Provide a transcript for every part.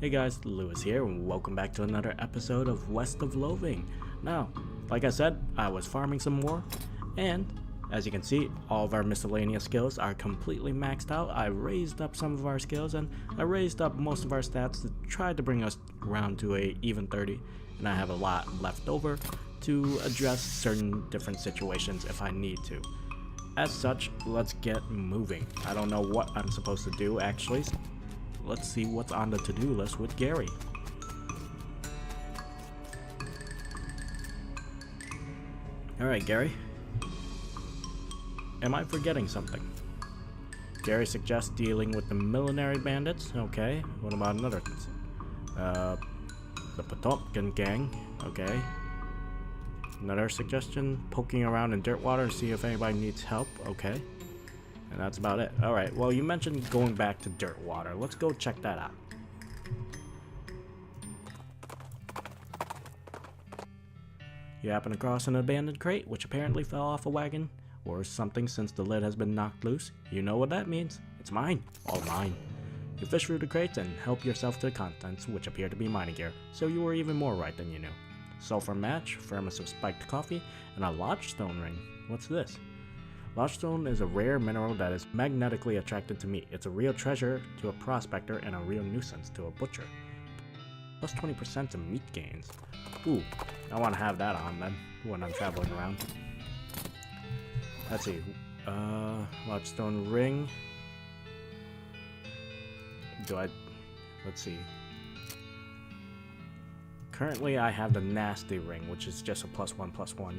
Hey guys, Lewis here, and welcome back to another episode of West of Loathing. Now, like I said, I was farming some more, and as you can see, all of our miscellaneous skills are completely maxed out. I raised up some of our skills, and I raised up most of our stats to try to bring us around to a even 30, and I have a lot left over to address certain different situations if I need to. As such, let's get moving. I don't know what I'm supposed to do actually. Let's see what's on the to-do list with Gary. Alright, Gary. Am I forgetting something? Gary suggests dealing with the millinery bandits. Okay. What about another? The Potomkin gang. Okay. Another suggestion, poking around in dirt water to see if anybody needs help. Okay. And that's about it. Alright, well, you mentioned going back to dirt water. Let's go check that out. You happen across an abandoned crate, which apparently fell off a wagon or something since the lid has been knocked loose. You know what that means. It's mine. All mine. You fish through the crates and help yourself to the contents, which appear to be mining gear, so you were even more right than you knew. Sulfur match, thermos of spiked coffee, and a lodgestone ring. What's this? Lodgestone is a rare mineral that is magnetically attracted to meat. It's a real treasure to a prospector and a real nuisance to a butcher. Plus 20% to meat gains. Ooh, I want to have that on then when I'm traveling around. Let's see. Lodgestone ring. Let's see. Currently I have the nasty ring, which is just a +1/+1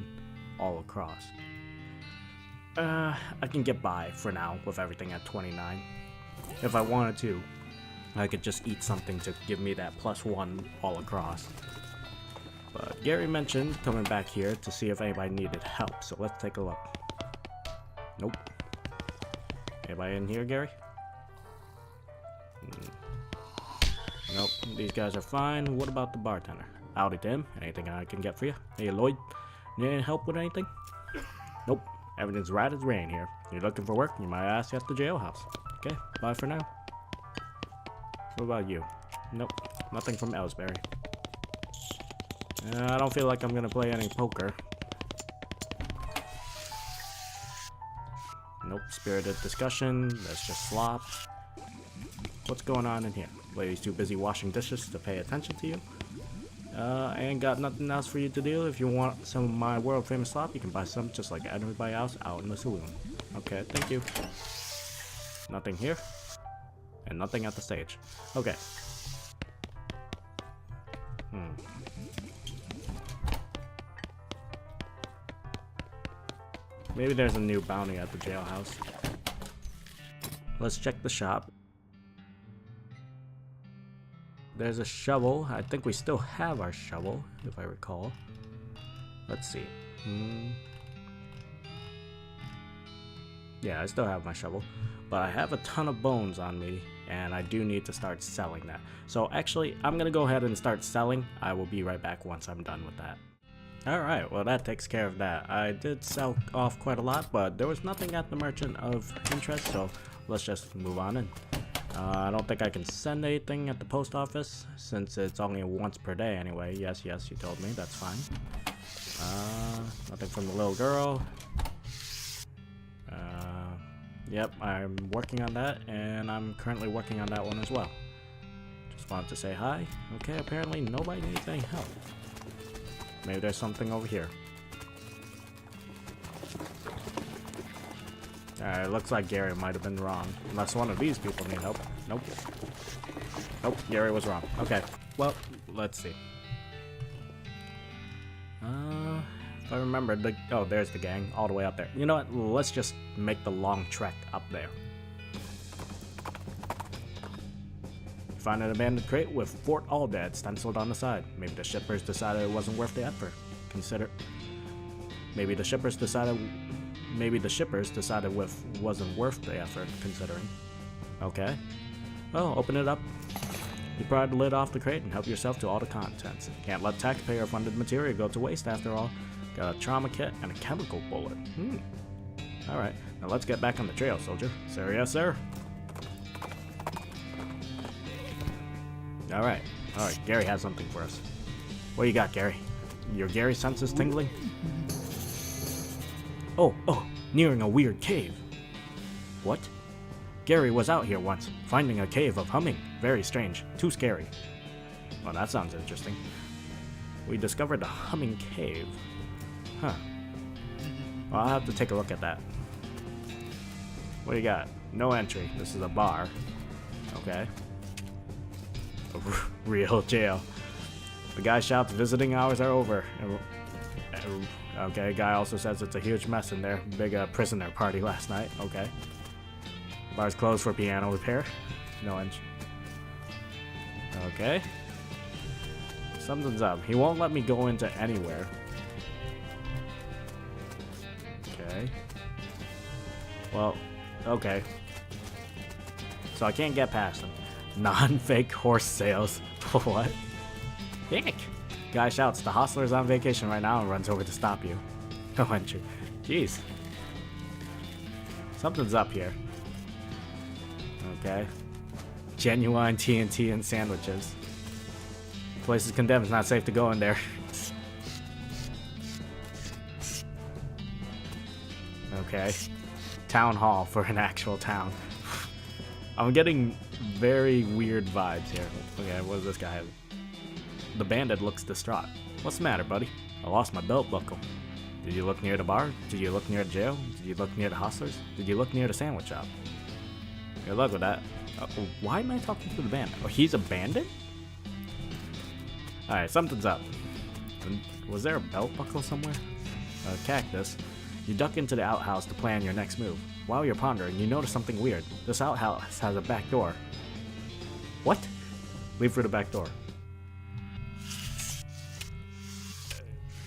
all across. I can get by for now with everything at 29. If I wanted to, I could just eat something to give me that +1 all across. But Gary mentioned coming back here to see if anybody needed help, so let's take a look. Nope. Anybody in here, Gary? Nope, these guys are fine. What about the bartender? Howdy, Tim. Anything I can get for you? Hey, Lloyd. Need any help with anything? Nope. Everything's right as rain here. You're looking for work? You might ask at the jailhouse. Okay, bye for now. What about you? Nope, nothing from Ellsbury. I don't feel like I'm gonna play any poker. Nope, spirited discussion. That's just slop. What's going on in here? Lady's too busy washing dishes to pay attention to you. I ain't got nothing else for you to do. If you want some of my world famous slop, you can buy some just like everybody else out in the saloon. Okay, thank you. Nothing here. And nothing at the stage. Okay. Maybe there's a new bounty at the jailhouse. Let's check the shop. There's a shovel. I think we still have our shovel, if I recall. Let's see. Yeah, I still have my shovel. But I have a ton of bones on me, and I do need to start selling that. So actually, I'm going to go ahead and start selling. I will be right back once I'm done with that. Alright, well that takes care of that. I did sell off quite a lot, but there was nothing at the merchant of interest, so let's just move on in. I don't think I can send anything at the post office, since it's only once per day anyway. Yes, you told me, that's fine. Nothing from the little girl. Yep, I'm working on that, and I'm currently working on that one as well. Just wanted to say hi. Okay, apparently nobody needs any help. Maybe there's something over here. Alright, looks like Gary might have been wrong. Unless one of these people need help. Nope. Nope, Gary was wrong. Okay, well, let's see. If I remember, oh, there's the gang, all the way up there. You know what, let's just make the long trek up there. Find an abandoned crate with Fort All Dead stenciled on the side. Maybe the shippers decided it wasn't worth the effort. Maybe the shippers decided wasn't worth the effort, considering. Okay. Well, open it up. You pry the lid off the crate and help yourself to all the contents. Can't let taxpayer-funded material go to waste after all. Got a trauma kit and a chemical bullet. Alright, now let's get back on the trail, soldier. Sir, yes, sir. Alright, Gary has something for us. What you got, Gary? Your Gary sense is tingling? Oh, nearing a weird cave. What? Gary was out here once, finding a cave of humming. Very strange, too scary. Well, that sounds interesting. We discovered a humming cave. Huh. Well, I'll have to take a look at that. What do you got? No entry. This is a bar. Okay. A real jail. The guy shouts visiting hours are over. Okay, guy also says it's a huge mess in there. Big prisoner party last night. Okay. Bar's closed for piano repair. No entry. Okay. Something's up. He won't let me go into anywhere. Okay. Well, okay. So I can't get past him. Non-fake horse sales. What? Heck! Guy shouts, the hostler's on vacation right now and runs over to stop you. No entry. Jeez. Something's up here. Okay. Genuine TNT and sandwiches. Place is condemned. It's not safe to go in there. Okay. Town hall for an actual town. I'm getting very weird vibes here. Okay, what does this guy have? The bandit looks distraught. What's the matter, buddy? I lost my belt buckle. Did you look near the bar? Did you look near the jail? Did you look near the hostlers? Did you look near the sandwich shop? Good luck with that. Why am I talking to the bandit? Oh, he's a bandit? Alright, something's up. Was there a belt buckle somewhere? A cactus. You duck into the outhouse to plan your next move. While you're pondering, you notice something weird. This outhouse has a back door. What? Leave through the back door.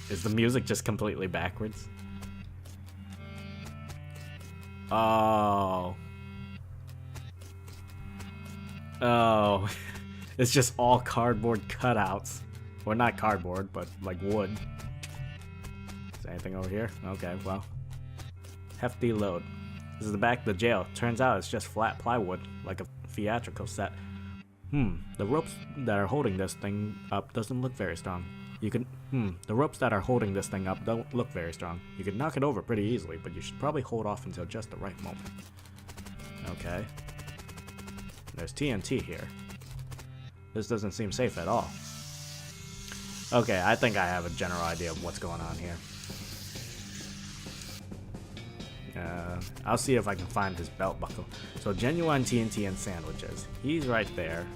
Is the music just completely backwards? Oh. Oh. It's just all cardboard cutouts. Or not cardboard, but like wood. Is there anything over here? Okay, well. Hefty load. This is the back of the jail. Turns out it's just flat plywood, like a theatrical set. The ropes that are holding this thing up doesn't look very strong. The ropes that are holding this thing up don't look very strong. You could knock it over pretty easily, but you should probably hold off until just the right moment. Okay. There's TNT here. This doesn't seem safe at all. Okay, I think I have a general idea of what's going on here. I'll see if I can find his belt buckle. So, genuine TNT and sandwiches. He's right there.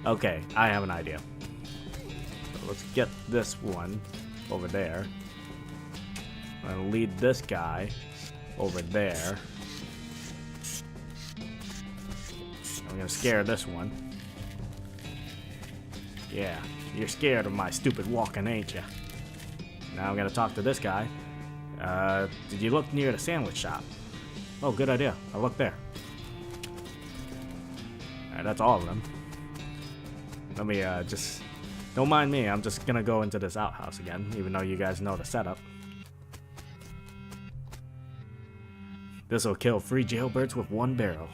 Okay, I have an idea. So let's get this one over there. I'm gonna lead this guy over there. I'm gonna scare this one. Yeah, you're scared of my stupid walking, ain't ya? Now I'm gonna talk to this guy. Did you look near the sandwich shop? Oh, good idea. I'll look there. Alright, that's all of them. Let me, just... Don't mind me, I'm just gonna go into this outhouse again, even though you guys know the setup. This'll kill 3 jailbirds with 1 barrel.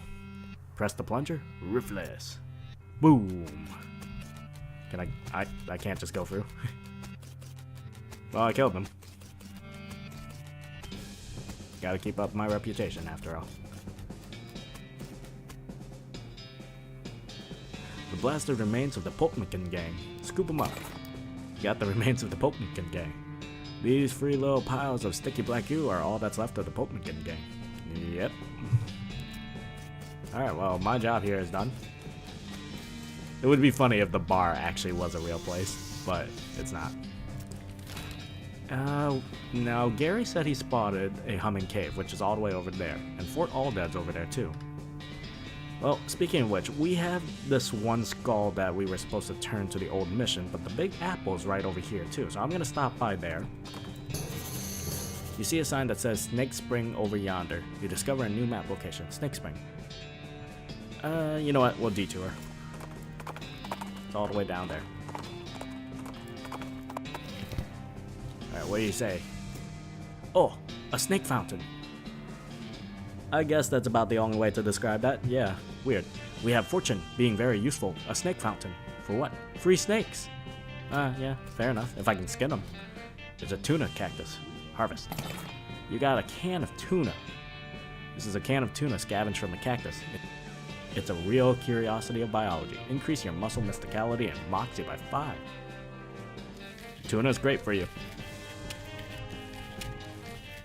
Press the plunger, roofless. Boom! Can I can't just go through. Well, I killed them. Gotta keep up my reputation, after all. The blasted remains of the Popnikin gang. Scoop them up. Got the remains of the Popnikin gang. These 3 little piles of sticky black goo are all that's left of the Popnikin gang. Yep. Alright, well, my job here is done. It would be funny if the bar actually was a real place, but it's not. Now, Gary said he spotted a humming cave, which is all the way over there, and Fort Aldad's over there too. Well, speaking of which, we have this one skull that we were supposed to turn to the old mission, but the big apple's right over here too, so I'm gonna stop by there. You see a sign that says Snake Spring over yonder. You discover a new map location, Snake Spring. You know what, we'll detour. It's all the way down there. Alright, what do you say? Oh, a snake fountain. I guess that's about the only way to describe that. Yeah, weird. We have fortune, being very useful. A snake fountain. For what? Free snakes. Yeah, fair enough, if I can skin them. There's a tuna cactus. Harvest. You got a can of tuna. This is a can of tuna scavenged from a cactus. It's a real curiosity of biology. Increase your muscle mysticality and moxie by 5. Tuna is great for you.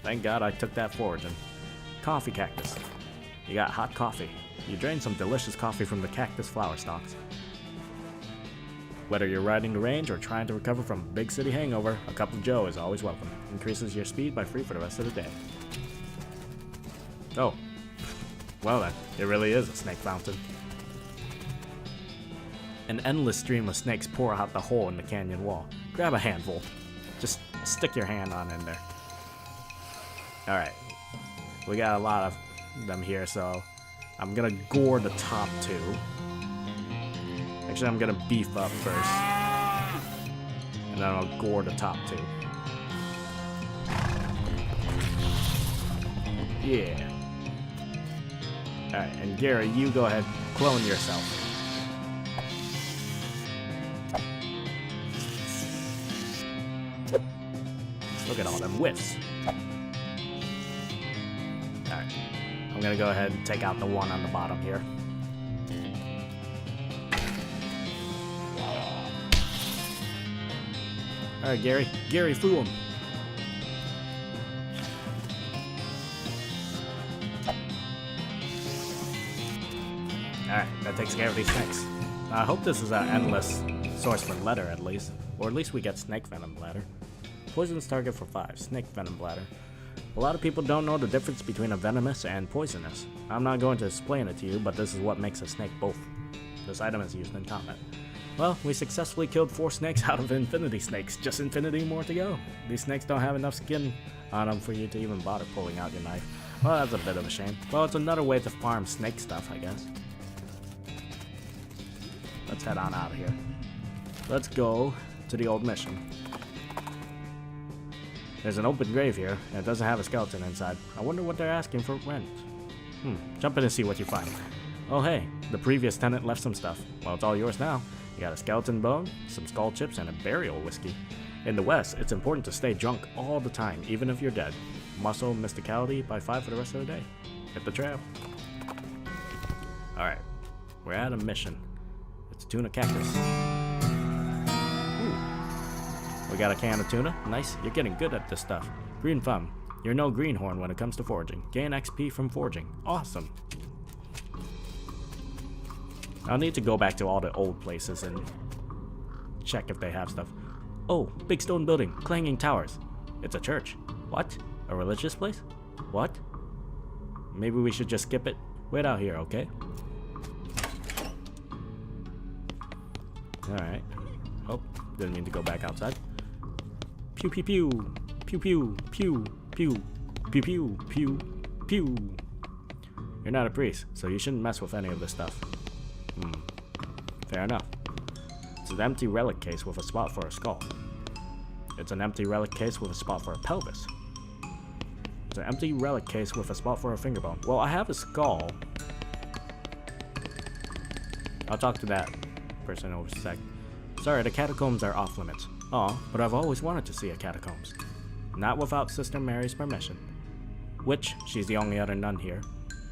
Thank God I took that forward. And coffee cactus. You got hot coffee. You drain some delicious coffee from the cactus flower stalks. Whether you're riding the range or trying to recover from a big city hangover, a cup of joe is always welcome. Increases your speed by 3 for the rest of the day. Oh. Well then, it really is a snake fountain. An endless stream of snakes pour out the hole in the canyon wall. Grab a handful. Just stick your hand on in there. Alright. We got a lot of them here, so I'm gonna gore the top 2. Actually, I'm gonna beef up first. And then I'll gore the top 2. Yeah. Alright, and Gary, you go ahead, clone yourself. Look at all them whiffs. Alright, I'm gonna go ahead and take out the one on the bottom here. Alright, Gary, fool him. Alright, that takes care of these snakes. I hope this is an endless source for leather at least. Or at least we get snake venom bladder. Poisonous target for 5, snake venom bladder. A lot of people don't know the difference between a venomous and poisonous. I'm not going to explain it to you, but this is what makes a snake both. This item is used in combat. Well, we successfully killed 4 snakes out of infinity snakes. Just infinity more to go. These snakes don't have enough skin on them for you to even bother pulling out your knife. Well, that's a bit of a shame. Well, it's another way to farm snake stuff, I guess. Let's head on out of here. Let's go to the old mission. There's an open grave here, and it doesn't have a skeleton inside. I wonder what they're asking for rent. Jump in and see what you find. Oh hey, the previous tenant left some stuff. Well, it's all yours now. You got a skeleton bone, some skull chips, and a burial whiskey. In the West, it's important to stay drunk all the time, even if you're dead. Muscle mysticality by 5 for the rest of the day. Hit the trail. Alright, we're at a mission. It's tuna cactus. Ooh. We got a can of tuna. Nice, you're getting good at this stuff. Green thumb. You're no greenhorn when it comes to foraging. Gain XP from foraging. Awesome. I'll need to go back to all the old places and check if they have stuff. Oh, big stone building, clanging towers. It's a church. What? A religious place? What? Maybe we should just skip it. Wait out here, okay? Alright. Oh, didn't mean to go back outside. Pew pew pew. Pew pew pew pew. Pew pew pew pew. You're not a priest, so you shouldn't mess with any of this stuff. Fair enough. It's an empty relic case with a spot for a skull. It's an empty relic case with a spot for a pelvis. It's an empty relic case with a spot for a finger bone. Well, I have a skull. I'll talk to that person over a sec. Sorry, the catacombs are off limits. Aw, but I've always wanted to see a catacombs. Not without Sister Mary's permission. Which, she's the only other nun here.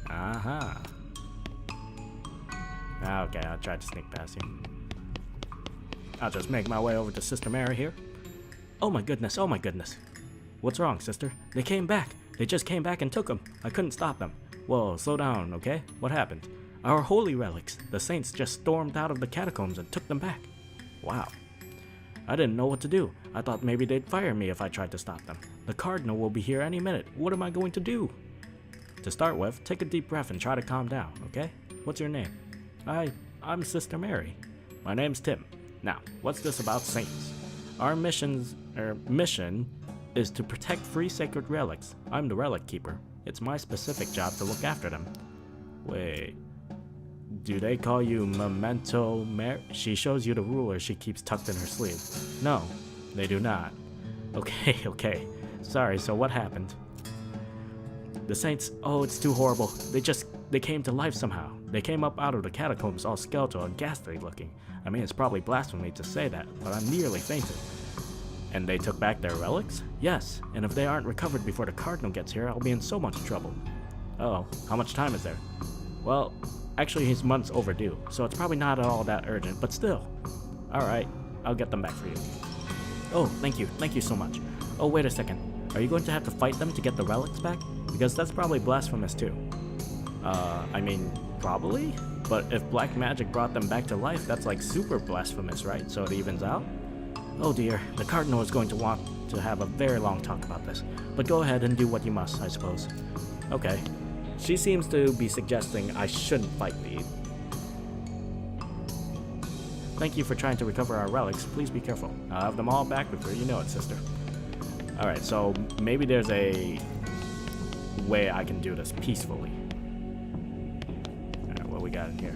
Aha. Okay, I'll try to sneak past you. I'll just make my way over to Sister Mary here. Oh my goodness, oh my goodness. What's wrong, sister? They came back. They just came back and took them. I couldn't stop them. Whoa, slow down, okay? What happened? Our holy relics. The saints just stormed out of the catacombs and took them back. Wow. I didn't know what to do. I thought maybe they'd fire me if I tried to stop them. The cardinal will be here any minute. What am I going to do? To start with, take a deep breath and try to calm down, okay? What's your name? I'm Sister Mary. My name's Tim. Now, what's this about saints? Our mission is to protect 3 sacred relics. I'm the relic keeper. It's my specific job to look after them. Wait, do they call you Memento Mary? She shows you the ruler she keeps tucked in her sleeve. No, they do not. Okay. Sorry, so what happened? The saints, oh, it's too horrible. They came to life somehow. They came up out of the catacombs all skeletal and ghastly looking. I mean, it's probably blasphemy to say that, but I nearly fainted. And they took back their relics? Yes, and if they aren't recovered before the Cardinal gets here, I'll be in so much trouble. Uh-oh, how much time is there? Well, actually he's months overdue, so it's probably not at all that urgent, but still. Alright, I'll get them back for you. Oh, thank you so much. Oh, wait a second. Are you going to have to fight them to get the relics back? Because that's probably blasphemous too. I mean, probably? But if black magic brought them back to life, that's like super blasphemous, right? So it evens out? Oh dear, the Cardinal is going to want to have a very long talk about this. But go ahead and do what you must, I suppose. Okay. She seems to be suggesting I shouldn't fight the... Thank you for trying to recover our relics. Please be careful. I'll have them all back before you know it, sister. Alright, so maybe there's a way I can do this peacefully. Alright, what we got in here?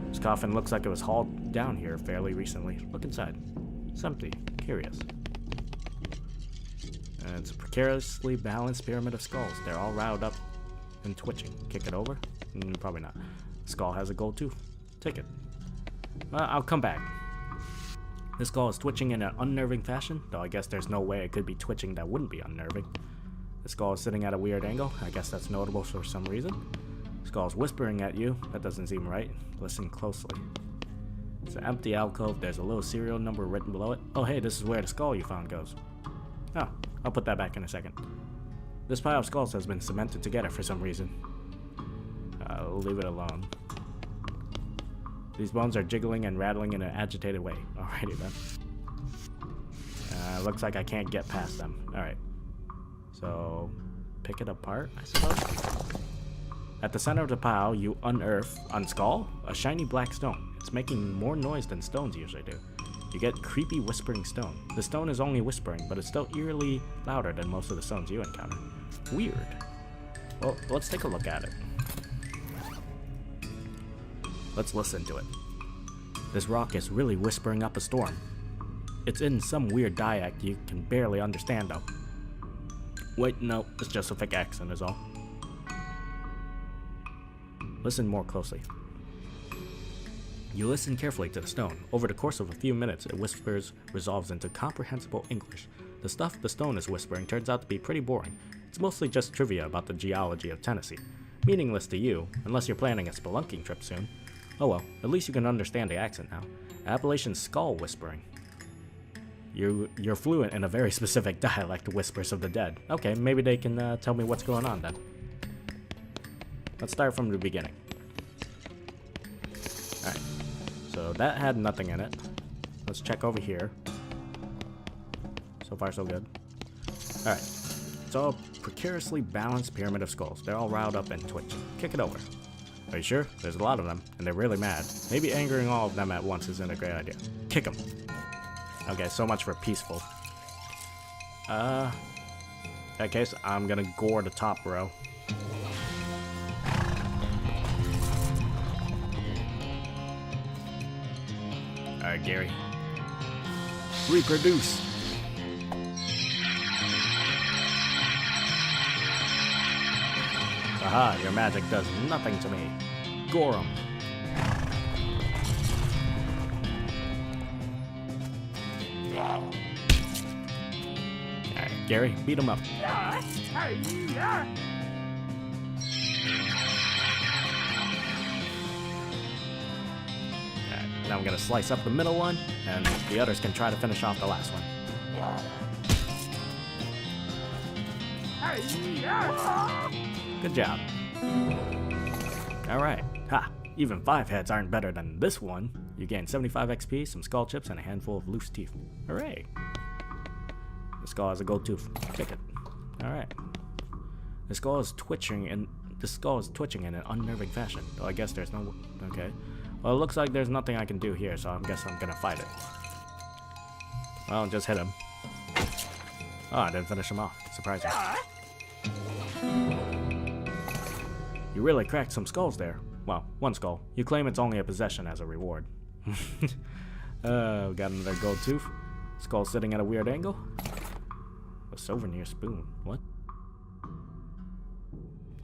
This coffin looks like it was hauled down here fairly recently. Look inside. It's empty. Curious. And it's a precariously balanced pyramid of skulls. They're all riled up and twitching. Kick it over? Probably not. The skull has a gold tooth. Take it. I'll come back. This skull is twitching in an unnerving fashion, though I guess there's no way it could be twitching that wouldn't be unnerving. The skull is sitting at a weird angle. I guess that's notable for some reason. The skull is whispering at you. That doesn't seem right. Listen closely. It's an empty alcove. There's a little serial number written below it. Oh hey, this is where the skull you found goes. Oh, I'll put that back in a second. This pile of skulls has been cemented together for some reason. I'll leave it alone. These bones are jiggling and rattling in an agitated way. Alrighty then. Looks like I can't get past them. Alright. So, pick it apart, I suppose? At the center of the pile, you unearth, unskull, a shiny black stone. It's making more noise than stones usually do. You get creepy whispering stone. The stone is only whispering, but it's still eerily louder than most of the stones you encounter. Weird. Well, let's take a look at it. Let's listen to it. This rock is really whispering up a storm. It's in some weird dialect you can barely understand though. Wait, no, it's just a thick accent is all. Listen more closely. You listen carefully to the stone. Over the course of a few minutes, it whispers resolves into comprehensible English. The stuff the stone is whispering turns out to be pretty boring. It's mostly just trivia about the geology of Tennessee. Meaningless to you, unless you're planning a spelunking trip soon. Oh well, at least you can understand the accent now. Appalachian skull whispering. You're fluent in a very specific dialect, whispers of the dead. Okay, maybe they can tell me what's going on then. Let's start from the beginning. Alright, so that had nothing in it. Let's check over here. So far so good. Alright, it's all a precariously balanced pyramid of skulls. They're all riled up and twitching. Kick it over. Are you sure? There's a lot of them, and they're really mad. Maybe angering all of them at once isn't a great idea. Kick them. Okay, so much for peaceful. In that case, I'm gonna gore the top row. Alright, Gary. Reproduce! Aha, your magic does nothing to me. Gore 'em. Alright, Gary, beat him up. Alright, now I'm gonna slice up the middle one, and the others can try to finish off the last one. Good job. Alright. Ha! Even 5 heads aren't better than this one. You gain 75 XP, some skull chips, and a handful of loose teeth. Hooray! The skull has a gold tooth. Take it. Alright. The skull is twitching in an unnerving fashion. Though I guess there's no... Okay. Well, it looks like there's nothing I can do here, so I guess I'm gonna fight it. Well, just hit him. Oh, I didn't finish him off. Surprising. You really cracked some skulls there. Well, one skull. You claim it's only a possession as a reward. Got another gold tooth. Skull sitting at a weird angle. A souvenir spoon. What?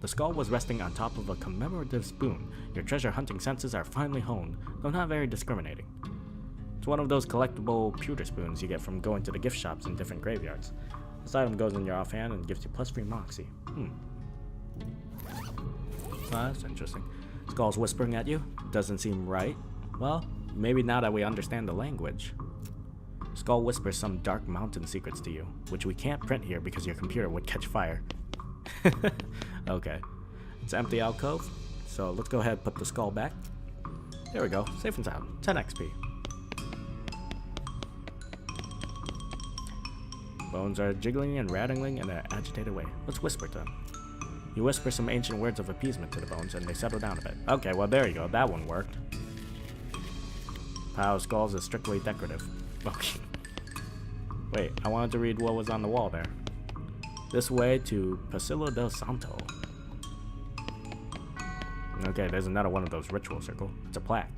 The skull was resting on top of a commemorative spoon. Your treasure hunting senses are finely honed, though not very discriminating. It's one of those collectible pewter spoons you get from going to the gift shops in different graveyards. This item goes in your offhand and gives you +3 moxie. That's interesting. Skull's whispering at you? Doesn't seem right. Well, maybe now that we understand the language. Skull whispers some dark mountain secrets to you, which we can't print here because your computer would catch fire. Okay. It's an empty alcove, so let's go ahead and put the skull back. There we go. Safe and sound. 10 XP. Bones are jiggling and rattling in an agitated way. Let's whisper to them. You whisper some ancient words of appeasement to the bones, and they settle down a bit. Okay, well there you go. That one worked. Pile of skulls is strictly decorative. Okay. Wait, I wanted to read what was on the wall there. This way to Pasillo del Santo. Okay, there's another one of those ritual circles. It's a plaque.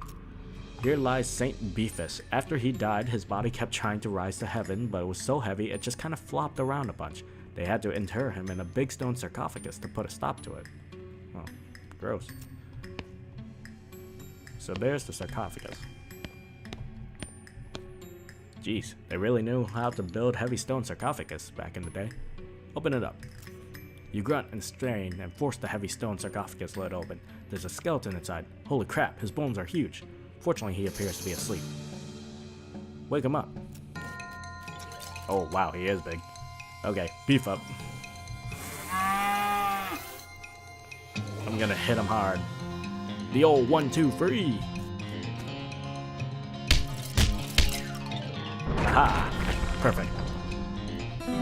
Here lies Saint Beefus. After he died, his body kept trying to rise to heaven, but it was so heavy it just kind of flopped around a bunch. They had to inter him in a big stone sarcophagus to put a stop to it. Oh, gross. So there's the sarcophagus. Jeez, they really knew how to build heavy stone sarcophagus back in the day. Open it up. You grunt and strain and force the heavy stone sarcophagus lid open. There's a skeleton inside. Holy crap, his bones are huge. Fortunately, he appears to be asleep. Wake him up. Oh wow, he is big. Okay, beef up. I'm gonna hit him hard. The old 1, 2, 3. Aha! Perfect.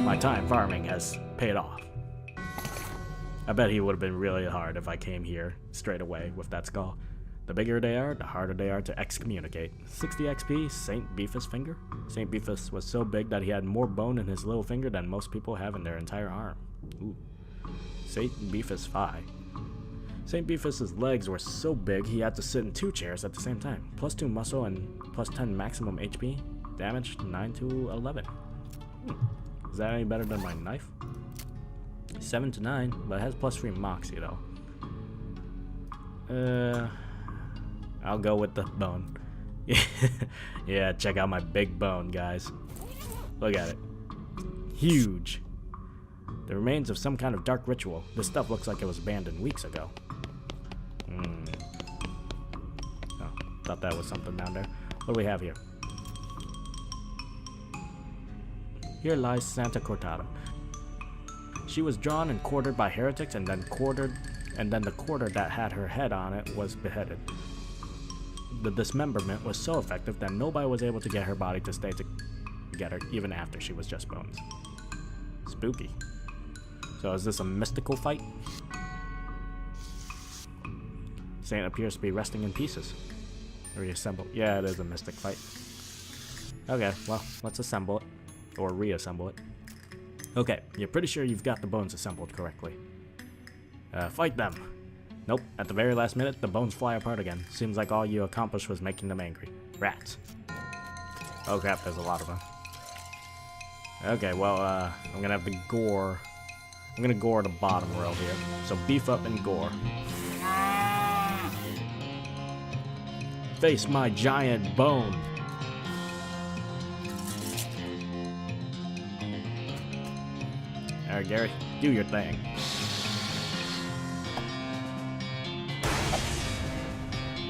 My time farming has paid off. I bet he would have been really hard if I came here straight away with that skull. The bigger they are, the harder they are to excommunicate. 60 XP, St. Beefus finger? St. Beefus was so big that he had more bone in his little finger than most people have in their entire arm. Ooh. St. Beefus 5. St. Beefus's legs were so big he had to sit in 2 chairs at the same time. +2 muscle and +10 maximum HP. Damage 9 to 11. Is that any better than my knife? 7 to 9, but it has +3 moxie though. I'll go with the bone. Yeah, check out my big bone, guys. Look at it. Huge. The remains of some kind of dark ritual. This stuff looks like it was abandoned weeks ago. Oh, thought that was something down there. What do we have here? Here lies Santa Cortado. She was drawn and quartered by heretics, and then the quarter that had her head on it was beheaded. The dismemberment was so effective that nobody was able to get her body to stay together even after she was just bones. Spooky. So is this a mystical fight? Saint appears to be resting in pieces. Reassemble. Yeah, it is a mystic fight. Okay, well, let's assemble it. Or reassemble it. Okay, you're pretty sure you've got the bones assembled correctly. Fight them! Nope, at the very last minute, the bones fly apart again. Seems like all you accomplished was making them angry. Rats. Oh crap, there's a lot of them. Okay, well, I'm gonna have to gore. I'm gonna gore the bottom row here. So beef up and gore. Face my giant bone. Alright, Gary, do your thing.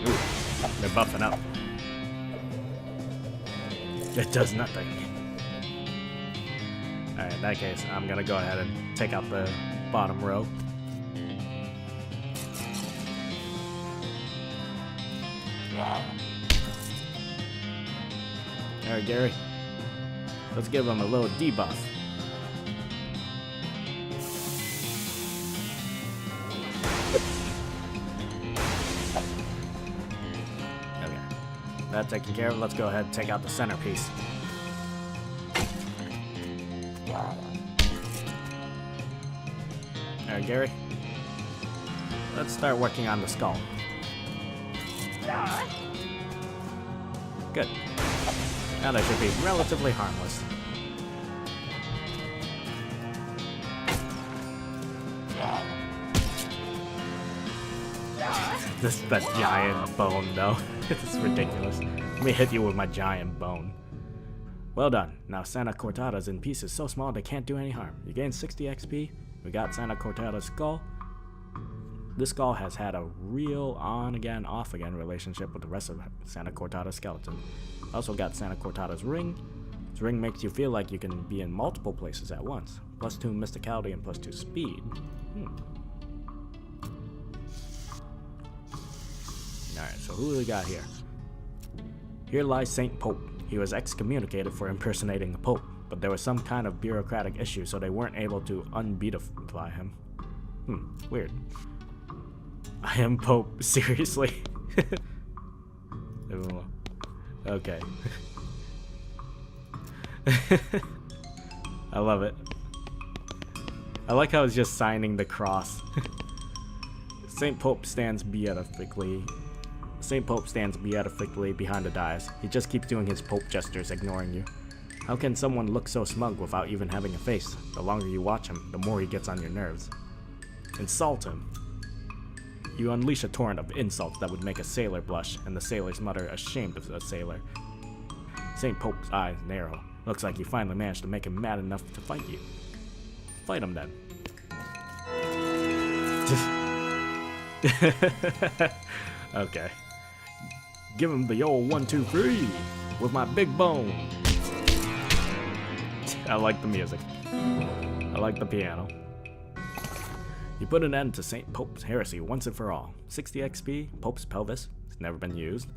Ooh, they're buffing up. It does nothing. Alright, in that case, I'm gonna go ahead and take out the bottom row. Alright, Gary. Let's give him a little debuff. That taken care of, let's go ahead and take out the centerpiece. Alright, Gary. Let's start working on the skull. Good. Now they should be relatively harmless. That giant bone, though. It's ridiculous. Let me hit you with my giant bone. Well done. Now Santa Cortada's in pieces so small they can't do any harm. You gain 60 XP. We got Santa Cortada's skull. This skull has had a real on-again, off-again relationship with the rest of Santa Cortada's skeleton. Also got Santa Cortada's ring. This ring makes you feel like you can be in multiple places at once. +2 mysticality and +2 speed. Alright, so who do we got here? Here lies Saint Pope. He was excommunicated for impersonating a pope, but there was some kind of bureaucratic issue, so they weren't able to unbeatify him. Weird. I am Pope, seriously? Okay. I love it. I like how it's just signing the cross. Saint Pope stands beatifically behind the dais. He just keeps doing his Pope gestures, ignoring you. How can someone look so smug without even having a face? The longer you watch him, the more he gets on your nerves. Insult him. You unleash a torrent of insults that would make a sailor blush, and the sailors mutter, ashamed of a sailor. Saint Pope's eyes narrow. Looks like you finally managed to make him mad enough to fight you. Fight him then. Okay. Give him the old 1, 2, 3 with my big bone. I like the music. I like the piano. You put an end to Saint Pope's heresy once and for all. 60 XP, Pope's pelvis, it's never been used,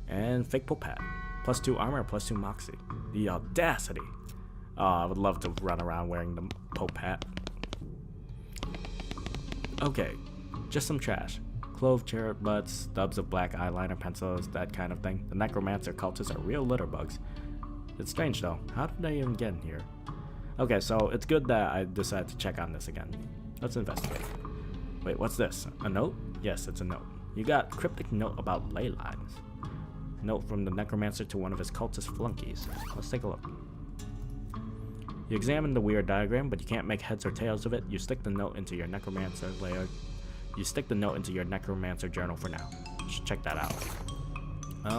and fake Pope hat. +2 armor, +2 moxie. The audacity. Oh, I would love to run around wearing the Pope hat. Okay, just some trash. Clove cherub butts, stubs of black eyeliner pencils, that kind of thing. The necromancer cultists are real litter bugs. It's strange though, how did they even get in here? Okay, so it's good that I decided to check on this again. Let's investigate. Wait, what's this? A note? Yes, it's a note. You got cryptic note about ley lines. Note from the necromancer to one of his cultist flunkies. Let's take a look. You examine the weird diagram, but you can't make heads or tails of it. You stick the note into your necromancer layer. You stick the note into your necromancer journal for now. Just check that out.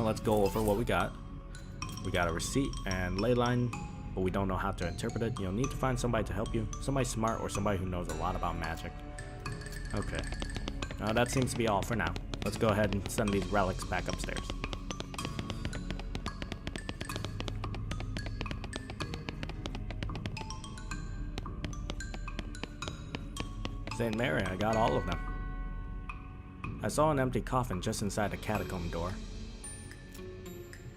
Let's go over what we got. We got a receipt and ley line, but we don't know how to interpret it. You'll need to find somebody to help you. Somebody smart or somebody who knows a lot about magic. Okay. That seems to be all for now. Let's go ahead and send these relics back upstairs. St. Mary, I got all of them. I saw an empty coffin just inside the catacomb door.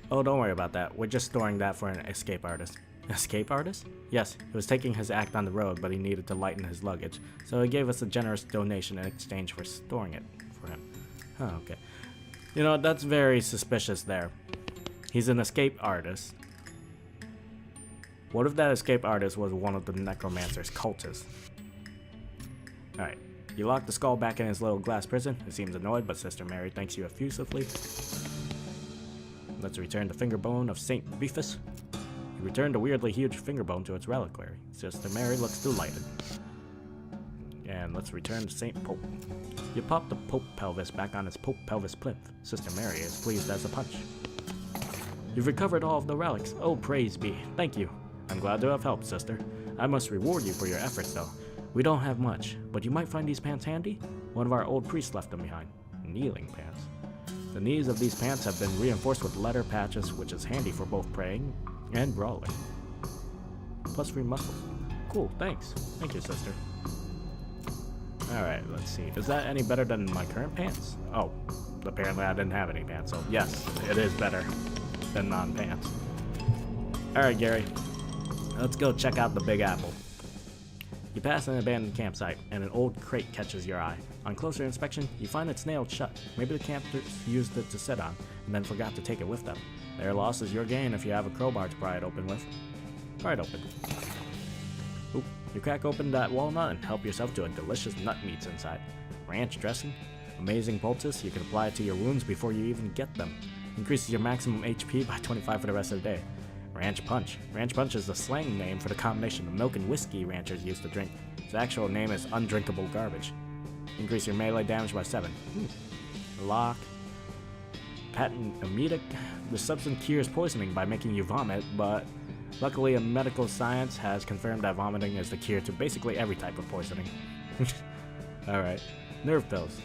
Oh, don't worry about that. We're just storing that for an escape artist. Escape artist? Yes, he was taking his act on the road, but he needed to lighten his luggage, so he gave us a generous donation in exchange for storing it for him. Oh, okay. You know, that's very suspicious there. He's an escape artist. What if that escape artist was one of the necromancer's cultists? Alright. You lock the skull back in his little glass prison. He seems annoyed, but Sister Mary thanks you effusively. Let's return the finger bone of Saint Beefus. You return the weirdly huge finger bone to its reliquary. Sister Mary looks delighted. And let's return to Saint Pope. You pop the Pope pelvis back on its Pope pelvis plinth. Sister Mary is pleased as a punch. You've recovered all of the relics. Oh, praise be. Thank you. I'm glad to have helped, sister. I must reward you for your efforts, though. We don't have much, but you might find these pants handy. One of our old priests left them behind. Kneeling pants. The knees of these pants have been reinforced with leather patches, which is handy for both praying and brawling. +3 muscles. Cool, thanks. Thank you, sister. Alright, let's see. Is that any better than my current pants? Oh, apparently I didn't have any pants, so yes, it is better than non-pants. Alright, Gary. Let's go check out the Big Apple. You pass an abandoned campsite, and an old crate catches your eye. On closer inspection, you find it's nailed shut. Maybe the campers used it to sit on, and then forgot to take it with them. Their loss is your gain if you have a crowbar to pry it open with. Pry it open. Oop. You crack open that walnut and help yourself to a delicious nut meats inside. Ranch dressing. Amazing poultice, you can apply it to your wounds before you even get them. Increases your maximum HP by 25 for the rest of the day. Ranch Punch. Ranch Punch is the slang name for the combination of milk and whiskey ranchers used to drink. Its actual name is undrinkable garbage. Increase your melee damage by 7. lock. Patent emetic. The substance cures poisoning by making you vomit, but luckily medical science has confirmed that vomiting is the cure to basically every type of poisoning. Alright. Nerve pills.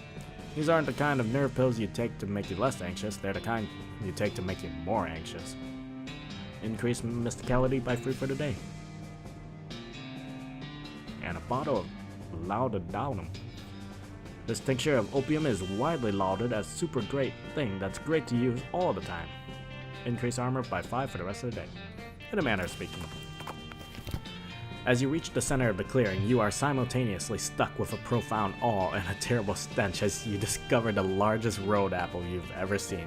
These aren't the kind of nerve pills you take to make you less anxious, they're the kind you take to make you more anxious. Increase mysticality by 3 for the day. And a bottle of laudanum. This tincture of opium is widely lauded as super great thing that's great to use all the time. Increase armor by 5 for the rest of the day. In a manner of speaking. As you reach the center of the clearing, you are simultaneously stuck with a profound awe and a terrible stench as you discover the largest road apple you've ever seen.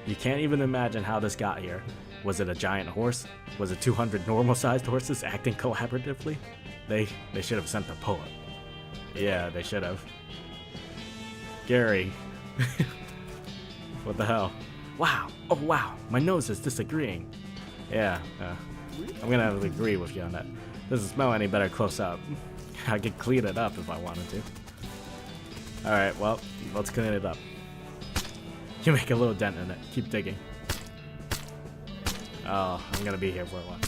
You can't even imagine how this got here. Was it a giant horse? Was it 200 normal-sized horses acting collaboratively? They should have sent a poet. Yeah, they should have. Gary. What the hell? Wow. Oh wow, my nose is disagreeing. Yeah, I'm gonna have to agree with you on that. Doesn't smell any better close up. I could clean it up if I wanted to. Alright, well, let's clean it up. You make a little dent in it. Keep digging. Oh, I'm gonna be here for a while.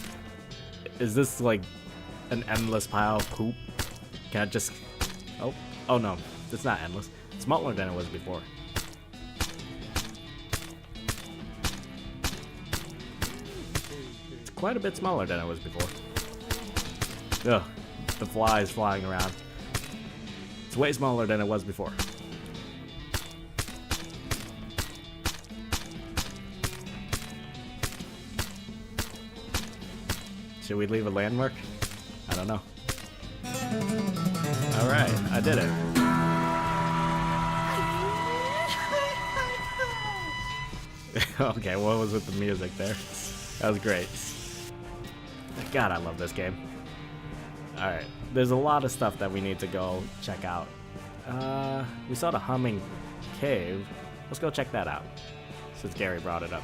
Is this like an endless pile of poop? Can I just... Oh no, it's not endless. It's smaller than it was before. It's quite a bit smaller than it was before. Ugh, the flies flying around. It's way smaller than it was before. Should we leave a landmark? I don't know. Alright, I did it. Okay, what was with the music there? That was great. God, I love this game. Alright, there's a lot of stuff that we need to go check out. We saw the humming cave. Let's go check that out, since Gary brought it up.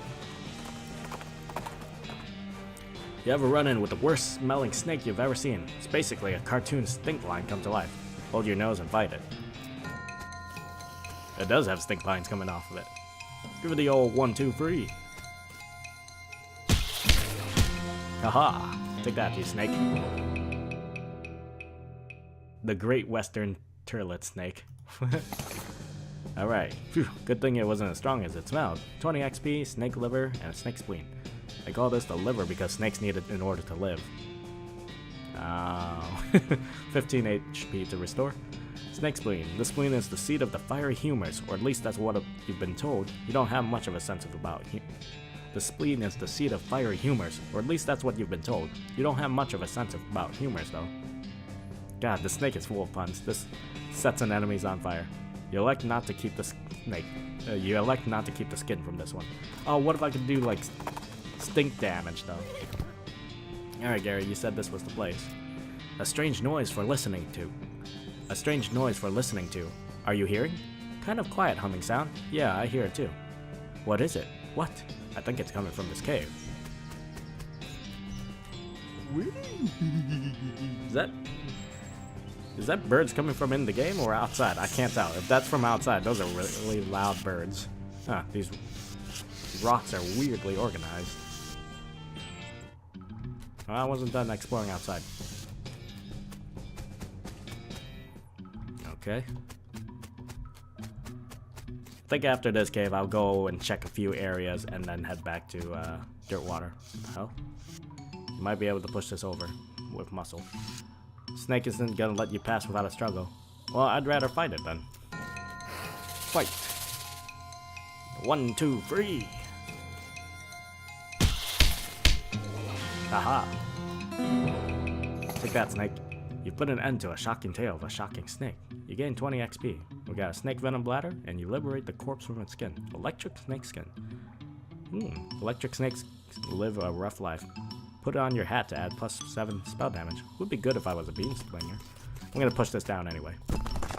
You ever run in with the worst smelling snake you've ever seen? It's basically a cartoon stink line come to life. Hold your nose and fight it. It does have stink lines coming off of it. Give it the old 1, 2, 3. Haha! Take that, you snake. The Great Western Turlet Snake. Alright, good thing it wasn't as strong as it smelled. 20 XP, snake liver, and a snake spleen. They call this the liver because snakes need it in order to live. Oh. 15 HP to restore. Snake spleen. The spleen is the seat of the fiery humors, or at least that's what you've been told. You don't have much of a sense of about the spleen is the seat of fiery humors, or at least that's what you've been told. You don't have much of a sense of about humors, though. God, the snake is full of puns. This sets an enemies on fire. You elect not to keep the snake. You elect not to keep the skin from this one. Oh, what if I could do like stink damage though? Alright, Gary, you said this was the place. A strange noise for listening to. A strange noise for listening to. Are you hearing? Kind of quiet humming sound. Yeah, I hear it too. What is it? What? I think it's coming from this cave. Is that birds coming from in the game or outside? I can't tell. If that's from outside, those are really loud birds. Huh, these rocks are weirdly organized. Well, I wasn't done exploring outside. Okay. I think after this cave, I'll go and check a few areas and then head back to Dirtwater. What the hell? You might be able to push this over with muscle. Snake isn't gonna let you pass without a struggle. Well, I'd rather fight it then. Fight! 1, 2, 3! Aha! Take that, snake. You put an end to a shocking tale of a shocking snake. You gain 20 XP. We got a snake venom bladder, and you liberate the corpse from its skin. Electric snake skin. Electric snakes live a rough life. Put it on your hat to add +7 spell damage. Would be good if I was a beam slinger. I'm gonna push this down anyway.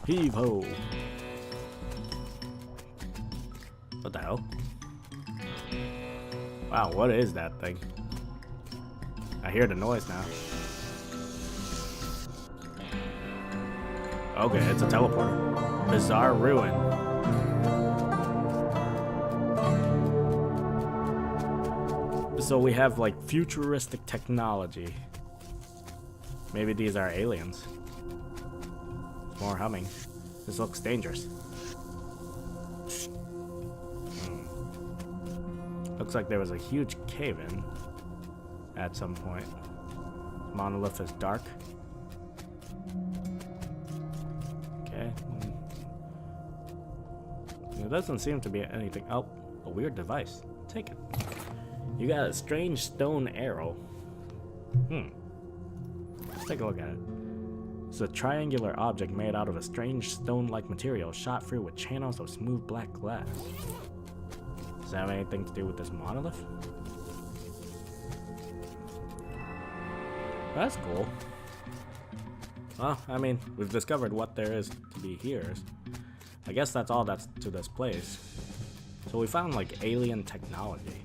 Heave ho! What the hell? Wow, what is that thing? I hear the noise now. Okay, it's a teleporter. Bizarre ruin. So we have like futuristic technology. Maybe these are aliens. More humming. This looks dangerous. Looks like there was a huge cave-in at some point. Monolith is dark. Okay. There doesn't seem to be anything. Oh, a weird device. Take it. You got a strange stone arrow. Let's take a look at it. It's a triangular object made out of a strange stone-like material shot through with channels of smooth black glass. Does that have anything to do with this monolith? That's cool. Well, I mean, we've discovered what there is to be here. I guess that's all that's to this place. So we found like alien technology.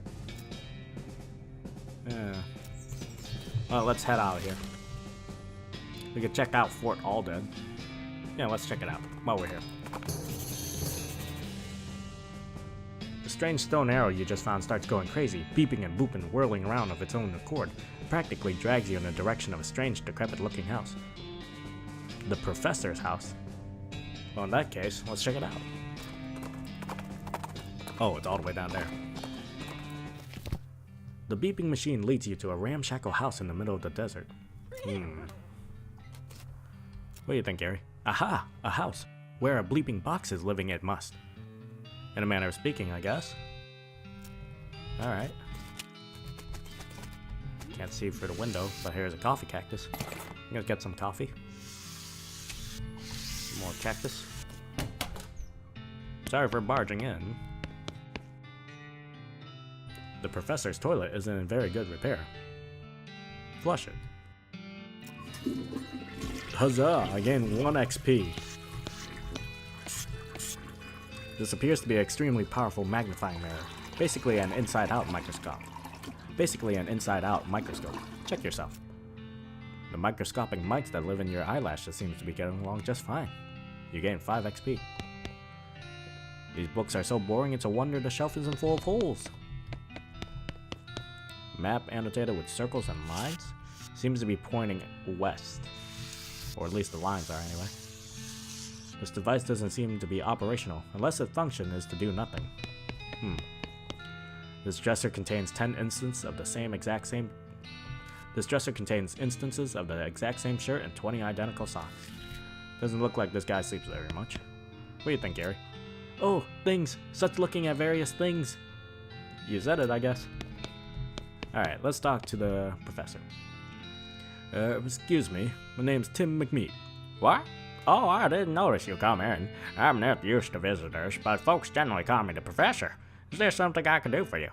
Yeah. Well, let's head out of here. We could check out Fort Alden. Yeah, let's check it out while we're here. The strange stone arrow you just found starts going crazy, beeping and booping, whirling around of its own accord. It practically drags you in the direction of a strange, decrepit-looking house. The professor's house. Well, in that case, let's check it out. Oh, it's all the way down there. The beeping machine leads you to a ramshackle house in the middle of the desert. What do you think, Gary? Aha! A house. Where a bleeping box is living it must. In a manner of speaking, I guess. Alright. Can't see through the window, but here's a coffee cactus. I'm gonna get some coffee. More cactus. Sorry for barging in. The professor's toilet is in very good repair. Flush it. Huzzah! I gained 1 XP. This appears to be an extremely powerful magnifying mirror. Basically an inside-out microscope. Check yourself. The microscopic mites that live in your eyelashes seems to be getting along just fine. You gain 5 XP. These books are so boring it's a wonder the shelf isn't full of holes. Map annotated with circles and lines? Seems to be pointing west. Or at least the lines are anyway. This device doesn't seem to be operational, unless its function is to do nothing. This dresser contains 10 instances of the exact same shirt and 20 identical socks. Doesn't look like this guy sleeps very much. What do you think, Gary? Oh, things! Such looking at various things! You said it, I guess. Alright, let's talk to the professor. Excuse me, my name's Tim McMeat. What? Oh, I didn't notice you come in. I'm not used to visitors, but folks generally call me the professor. Is there something I can do for you?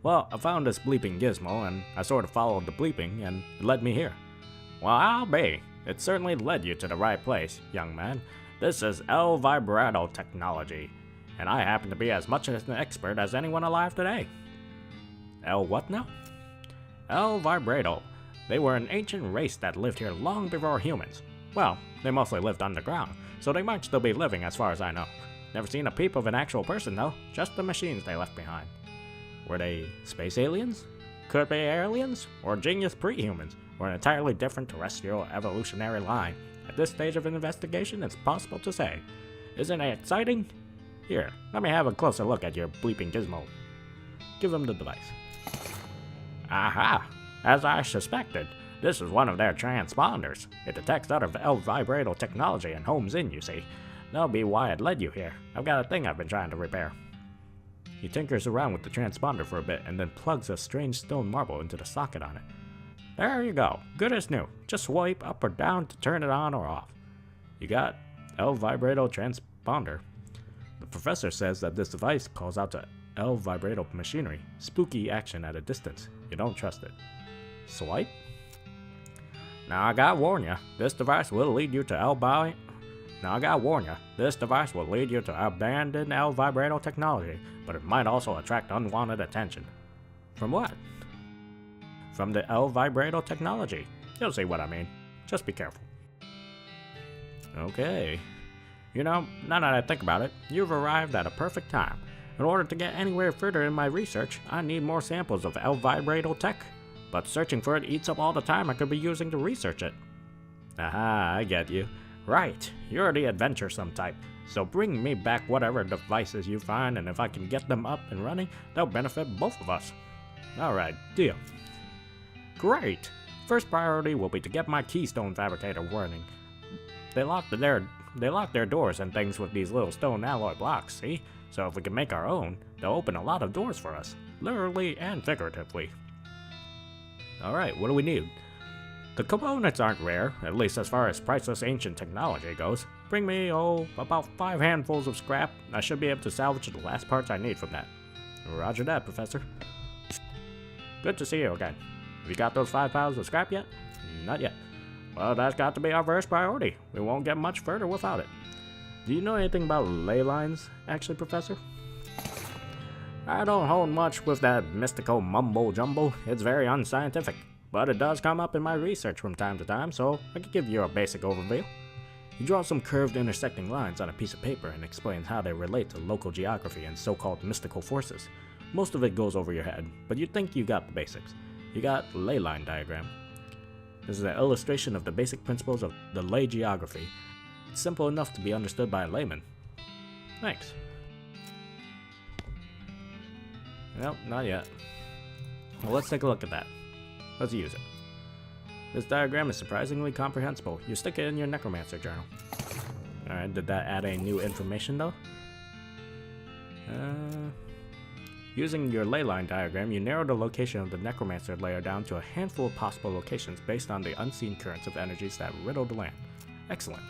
Well, I found this bleeping gizmo, and I sort of followed the bleeping, and it led me here. Well, I'll be. It certainly led you to the right place, young man. This is L vibrato technology, and I happen to be as much an expert as anyone alive today. L what now? L vibrato. They were an ancient race that lived here long before humans. Well, they mostly lived underground, so they might still be living as far as I know. Never seen a peep of an actual person though, just the machines they left behind. Were they space aliens? Could be aliens? Or genius pre-humans? Or an entirely different terrestrial evolutionary line? At this stage of an investigation, it's possible to say. Isn't it exciting? Here, let me have a closer look at your bleeping gizmo. Give him the device. Aha! As I suspected, this is one of their transponders. It detects out of L vibrato technology and homes in, you see. That'll be why it led you here. I've got a thing I've been trying to repair. He tinkers around with the transponder for a bit and then plugs a strange stone marble into the socket on it. There you go, good as new. Just swipe up or down to turn it on or off. You got L vibrato transponder. The professor says that this device calls out to L vibrato machinery. Spooky action at a distance. You don't trust it. Swipe? Now I gotta warn you, this device will lead you to abandoned L vibrato technology, but it might also attract unwanted attention. From what? From the L vibrato technology. You'll see what I mean. Just be careful. Okay. You know, now that I think about it, you've arrived at a perfect time. In order to get anywhere further in my research, I need more samples of El Vibrato tech. But searching for it eats up all the time I could be using to research it. Aha, I get you. Right, you're the adventuresome type. So bring me back whatever devices you find, and if I can get them up and running, they'll benefit both of us. Alright, deal. Great! First priority will be to get my keystone fabricator running. They lock their doors and things with these little stone alloy blocks, see? So if we can make our own, they'll open a lot of doors for us, literally and figuratively. Alright, what do we need? The components aren't rare, at least as far as priceless ancient technology goes. Bring me, about 5 handfuls of scrap. I should be able to salvage the last parts I need from that. Roger that, Professor. Good to see you again. Have you got those 5 pounds of scrap yet? Not yet. Well, that's got to be our first priority. We won't get much further without it. Do you know anything about ley lines, actually, Professor? I don't hold much with that mystical mumbo-jumbo. It's very unscientific. But it does come up in my research from time to time, so I can give you a basic overview. You draw some curved intersecting lines on a piece of paper and explain how they relate to local geography and so-called mystical forces. Most of it goes over your head, but you'd think you got the basics. You got ley line diagram. This is an illustration of the basic principles of the ley geography. It's simple enough to be understood by a layman. Thanks. Nope, not yet. Well, let's take a look at that. Let's use it. This diagram is surprisingly comprehensible. You stick it in your necromancer journal. Alright, did that add any new information though? Using your ley line diagram, you narrow the location of the necromancer layer down to a handful of possible locations based on the unseen currents of energies that riddle the land. Excellent.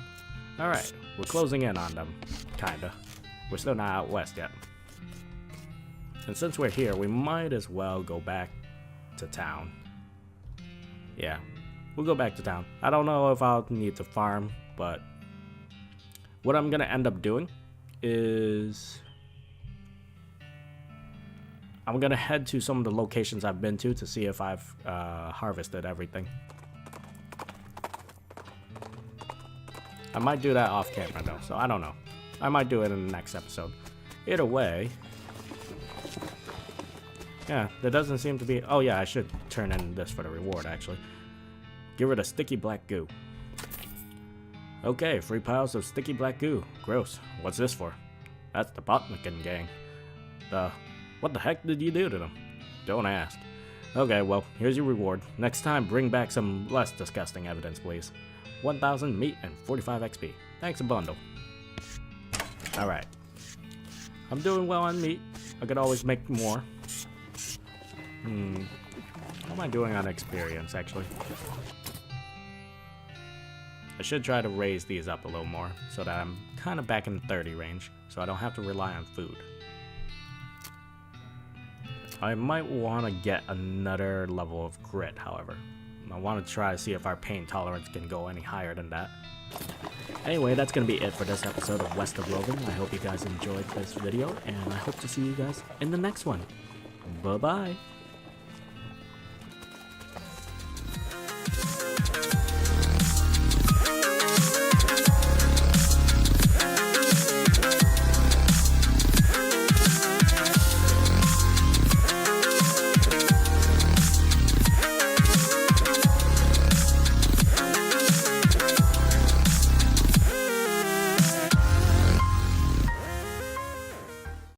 Alright, we're closing in on them. Kinda. We're still not out west yet. And since we're here, we might as well go back to town. Yeah, we'll go back to town. I don't know if I'll need to farm, but what I'm gonna end up doing is I'm gonna head to some of the locations I've been to see if I've harvested everything. I might do that off camera though, so I don't know. I might do it in the next episode. Either way, yeah, there doesn't seem to be... Oh yeah, I should turn in this for the reward, actually. Give rid of sticky black goo. Okay, 3 piles of sticky black goo. Gross. What's this for? That's the Botnikin gang. What the heck did you do to them? Don't ask. Okay, well, here's your reward. Next time, bring back some less disgusting evidence, please. 1,000 meat and 45 XP. Thanks a bundle. Alright. I'm doing well on meat. I could always make more. How am I doing on experience, actually? I should try to raise these up a little more so that I'm kind of back in the 30 range, so I don't have to rely on food. I might want to get another level of grit, however. I want to try to see if our pain tolerance can go any higher than that. Anyway, that's going to be it for this episode of West of Loathing. I hope you guys enjoyed this video, and I hope to see you guys in the next one. Bye-bye.